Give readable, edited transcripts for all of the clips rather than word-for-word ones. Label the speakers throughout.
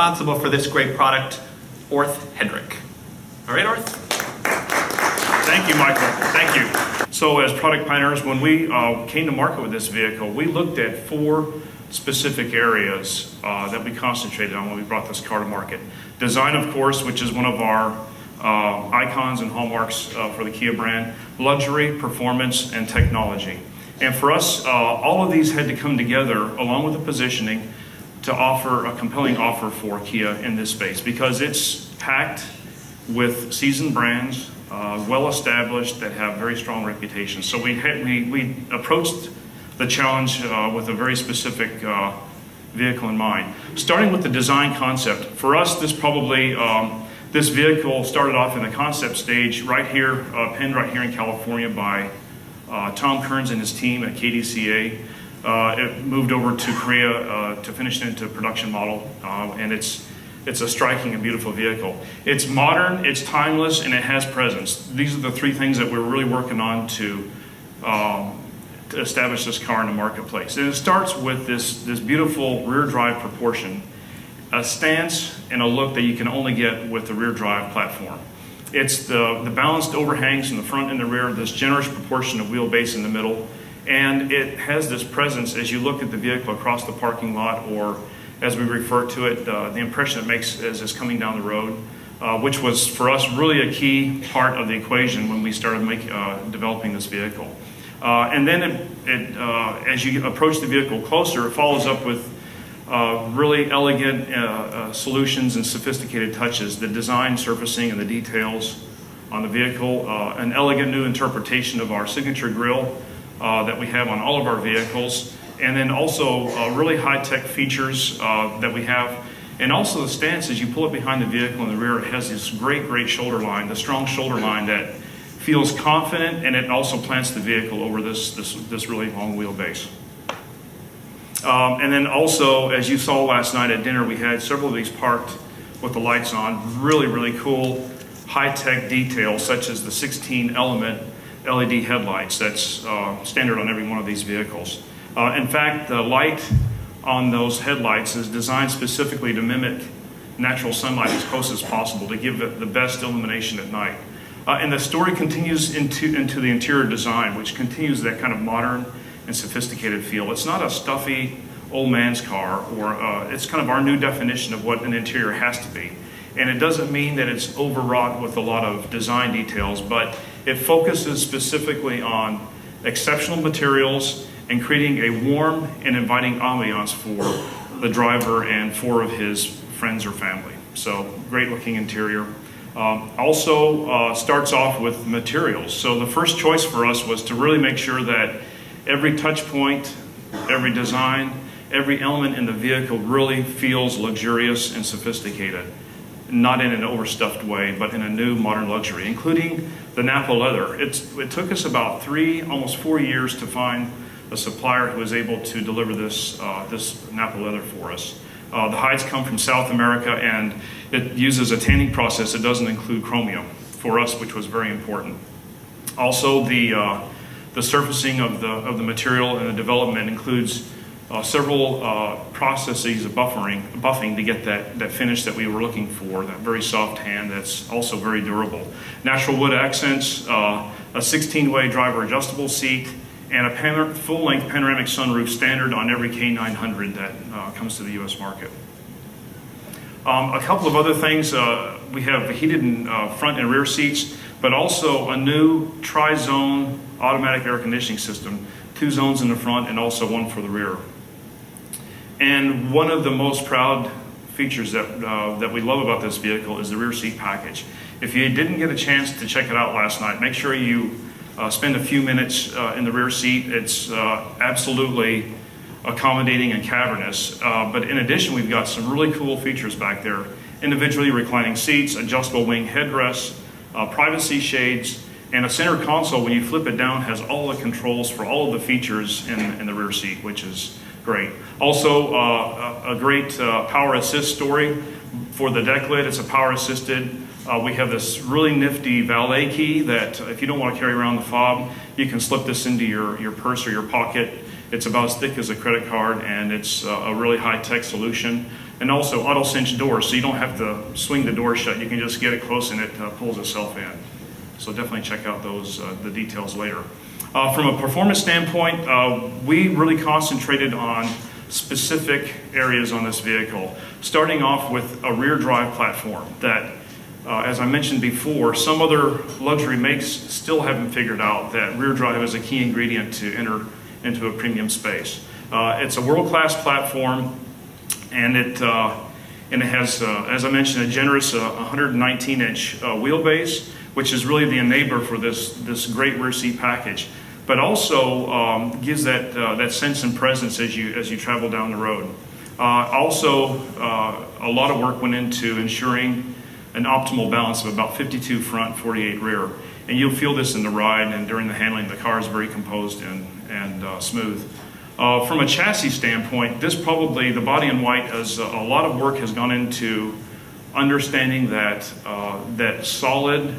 Speaker 1: responsible for this great product, Orth Hedrick. All right, Orth?
Speaker 2: Thank you, Michael. Thank you. So as product pioneers, when we came to market with this vehicle, we looked at 4 specific areas that we concentrated on when we brought this car to market. Design, of course, which is one of our icons and hallmarks for the Kia brand. Luxury, performance, and technology. And for us, all of these had to come together along with the positioning to offer a compelling offer for Kia in this space, because it's packed with seasoned brands, well established, that have very strong reputations. So we approached the challenge with a very specific vehicle in mind. Starting with the design concept, for us this vehicle started off in the concept stage right here, penned right here in California by Tom Kearns and his team at KDCA. It moved over to Korea to finish it into a production model, and it's a striking and beautiful vehicle. It's modern, it's timeless, and it has presence. These are the 3 things that we're really working on to establish this car in the marketplace. And it starts with this beautiful rear drive proportion, a stance and a look that you can only get with the rear drive platform. It's the balanced overhangs in the front and the rear, this generous proportion of wheelbase in the middle, and it has this presence as you look at the vehicle across the parking lot, or as we refer to it, the impression it makes as it's coming down the road, which was for us really a key part of the equation when we started developing this vehicle. And then as you approach the vehicle closer, it follows up with really elegant solutions and sophisticated touches, the design, surfacing, and the details on the vehicle, an elegant new interpretation of our signature grille that we have on all of our vehicles, and then also really high-tech features that we have. And also the stance, as you pull it behind the vehicle in the rear, it has this great shoulder line, the strong shoulder line that feels confident, and it also plants the vehicle over this really long wheelbase. And then also, as you saw last night at dinner, we had several of these parked with the lights on. Really cool high-tech details, such as the 16-element LED headlights that's standard on every one of these vehicles. In fact, the light on those headlights is designed specifically to mimic natural sunlight as close as possible to give it the best illumination at night. And the story continues into the interior design, which continues that kind of modern and sophisticated feel. It's not a stuffy old man's car, or it's kind of our new definition of what an interior has to be. And it doesn't mean that it's overwrought with a lot of design details, but it focuses specifically on exceptional materials and creating a warm and inviting ambiance for the driver and 4 of his friends or family. So great looking interior. Also starts off with materials. So the first choice for us was to really make sure that every touch point, every design, every element in the vehicle really feels luxurious and sophisticated. Not in an overstuffed way, but in a new modern luxury, including the Napa leather. It took us about 3, almost 4 years to find a supplier who was able to deliver this Napa leather for us. The hides come from South America, and it uses a tanning process that doesn't include chromium for us, which was very important. Also, the surfacing of the material and the development includes several processes of buffing to get that finish that we were looking for, that very soft hand that's also very durable. Natural wood accents, a 16-way driver adjustable seat, and a full-length panoramic sunroof standard on every K900 that comes to the U.S. market. A couple of other things, we have heated front and rear seats, but also a new tri-zone automatic air conditioning system, 2 zones in the front and also 1 for the rear. And one of the most proud features that we love about this vehicle is the rear seat package. If you didn't get a chance to check it out last night, make sure you spend a few minutes in the rear seat. It's absolutely accommodating and cavernous. But in addition, we've got some really cool features back there. Individually reclining seats, adjustable wing headrests, privacy shades, and a center console, when you flip it down, has all the controls for all of the features in the rear seat, which is great. Also, a great power assist story for the deck lid. It's a power assisted. We have this really nifty valet key that if you don't want to carry around the fob, you can slip this into your purse or your pocket. It's about as thick as a credit card, and it's a really high-tech solution. And also auto cinch doors, so you don't have to swing the door shut. You can just get it close and it pulls itself in. So definitely check out those the details later. From a performance standpoint, we really concentrated on specific areas on this vehicle, starting off with a rear drive platform that, as I mentioned before, some other luxury makes still haven't figured out that rear drive is a key ingredient to enter into a premium space. It's a world-class platform, and it has, as I mentioned, a generous 119-inch wheelbase, which is really the enabler for this great rear seat package, but also gives that sense and presence as you travel down the road. Also, a lot of work went into ensuring an optimal balance of about 52 front, 48 rear, and you'll feel this in the ride and during the handling. The car is very composed and smooth. From a chassis standpoint, the body in white, a lot of work has gone into understanding that that solid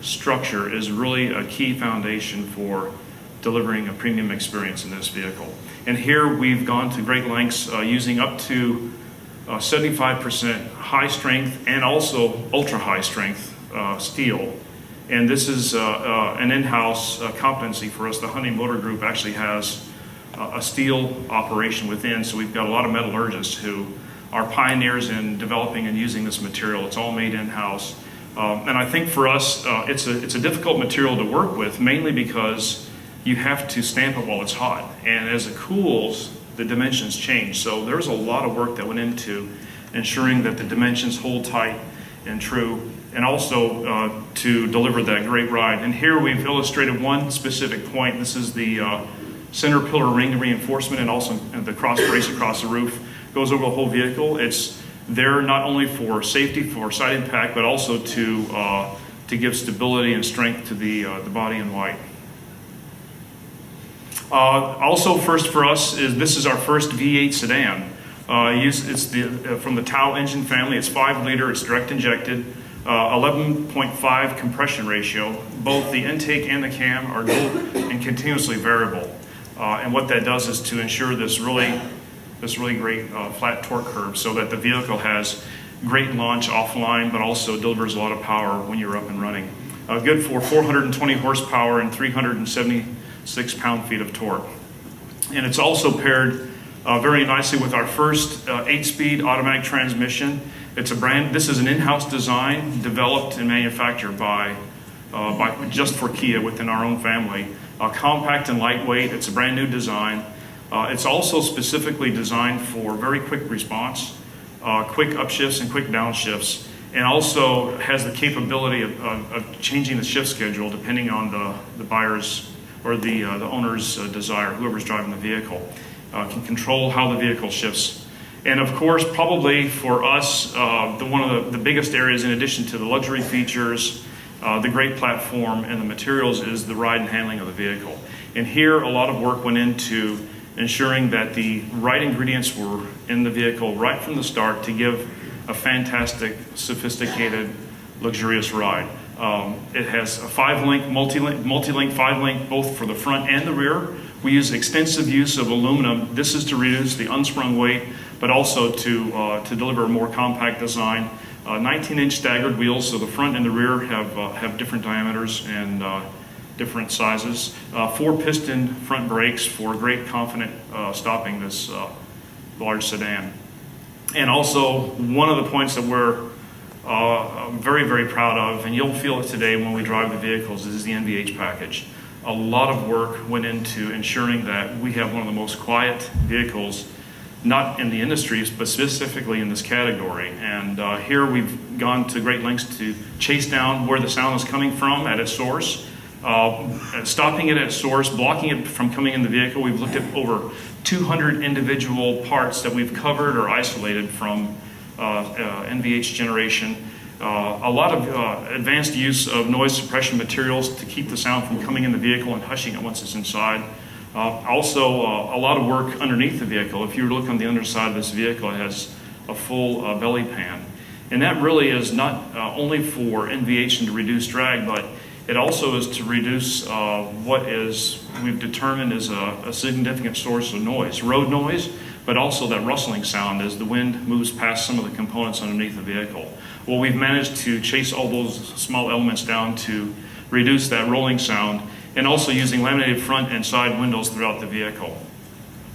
Speaker 2: structure is really a key foundation for delivering a premium experience in this vehicle. And here we've gone to great lengths using up to 75% high strength and also ultra high strength steel. And this is an in-house competency for us. The Hyundai Motor Group actually has a steel operation within, so we've got a lot of metallurgists who are pioneers in developing and using this material. It's all made in-house. And I think for us, it's a difficult material to work with, mainly because you have to stamp it while it's hot. And as it cools, the dimensions change. So there's a lot of work that went into ensuring that the dimensions hold tight and true, and also to deliver that great ride. And here we've illustrated one specific point. This is the center pillar ring reinforcement, and also the cross brace across the roof. Goes over the whole vehicle. It's there not only for safety, for side impact, but also to give stability and strength to the body in white. Also, first for us this is our first V8 sedan. It's from the Tau engine family. It's 5-liter. It's direct injected. 11.5 compression ratio. Both the intake and the cam are dual and continuously variable. And what that does is to ensure this really great flat torque curve, so that the vehicle has great launch offline, but also delivers a lot of power when you're up and running. Good for 420 horsepower and 376 pound-feet of torque. And it's also paired very nicely with our first 8-speed automatic transmission. This is an in-house design, developed and manufactured by just for Kia within our own family. Compact and lightweight. It's a brand new design. It's also specifically designed for very quick response, quick upshifts and quick downshifts, and also has the capability of changing the shift schedule depending on the buyer's or the owner's desire, whoever's driving the vehicle. Can control how the vehicle shifts. And of course, probably for us, one of the biggest areas, in addition to the luxury features, the great platform and the materials, is the ride and handling of the vehicle. And here a lot of work went into ensuring that the right ingredients were in the vehicle right from the start to give a fantastic, sophisticated, luxurious ride. It has a 5-link, multi-link 5-link, both for the front and the rear. We use extensive use of aluminum. This is to reduce the unsprung weight, but also to deliver a more compact design. 19-inch staggered wheels, so the front and the rear have different diameters and different sizes. 4-piston front brakes for great confident stopping this large sedan. And also, one of the points that we're very, very proud of, and you'll feel it today when we drive the vehicles, is the NVH package. A lot of work went into ensuring that we have one of the most quiet vehicles, not in the industry, but specifically in this category. And here we've gone to great lengths to chase down where the sound is coming from at its source, stopping it at source, blocking it from coming in the vehicle. We've looked at over 200 individual parts that we've covered or isolated from NVH generation. A lot of advanced use of noise suppression materials to keep the sound from coming in the vehicle and hushing it once it's inside. Also, a lot of work underneath the vehicle. If you look on the underside of this vehicle, it has a full belly pan. And that really is not only for NVH and to reduce drag, but it also is to reduce we've determined is a significant source of noise, road noise, but also that rustling sound as the wind moves past some of the components underneath the vehicle. Well, we've managed to chase all those small elements down to reduce that rolling sound, and also using laminated front and side windows throughout the vehicle.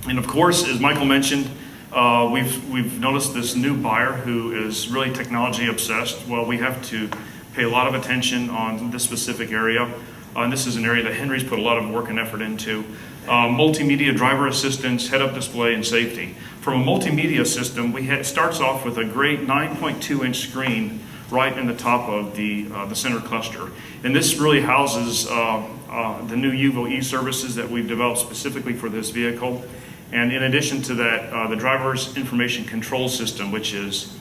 Speaker 2: And of course, as Michael mentioned, we've noticed this new buyer who is really technology obsessed. Well, we have to pay a lot of attention on this specific area. And this is an area that Henry's put a lot of work and effort into. Multimedia driver assistance, head-up display, and safety. From a multimedia system, it starts off with a great 9.2-inch screen right in the top of the center cluster. And this really houses the new UVO e-services that we've developed specifically for this vehicle. And in addition to that, the driver's information control system, which is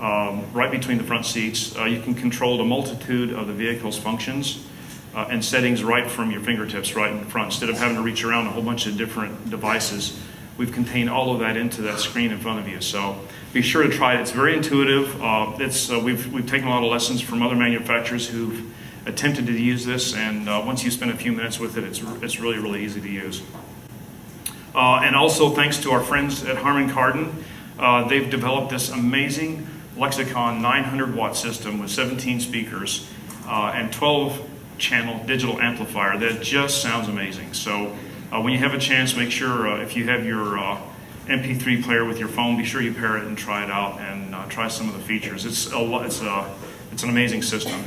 Speaker 2: right between the front seats. You can control a multitude of the vehicle's functions and settings right from your fingertips right in front. Instead of having to reach around a whole bunch of different devices, we've contained all of that into that screen in front of you. So be sure to try it. It's very intuitive. We've taken a lot of lessons from other manufacturers who've attempted to use this, and once you spend a few minutes with it, it's really, really easy to use. And also thanks to our friends at Harman Kardon, they've developed this amazing Lexicon 900 watt system with 17 speakers and 12 channel digital amplifier that just sounds amazing. So when you have a chance, make sure if you have your MP3 player with your phone, be sure you pair it and try it out and try some of the features. It's an amazing system.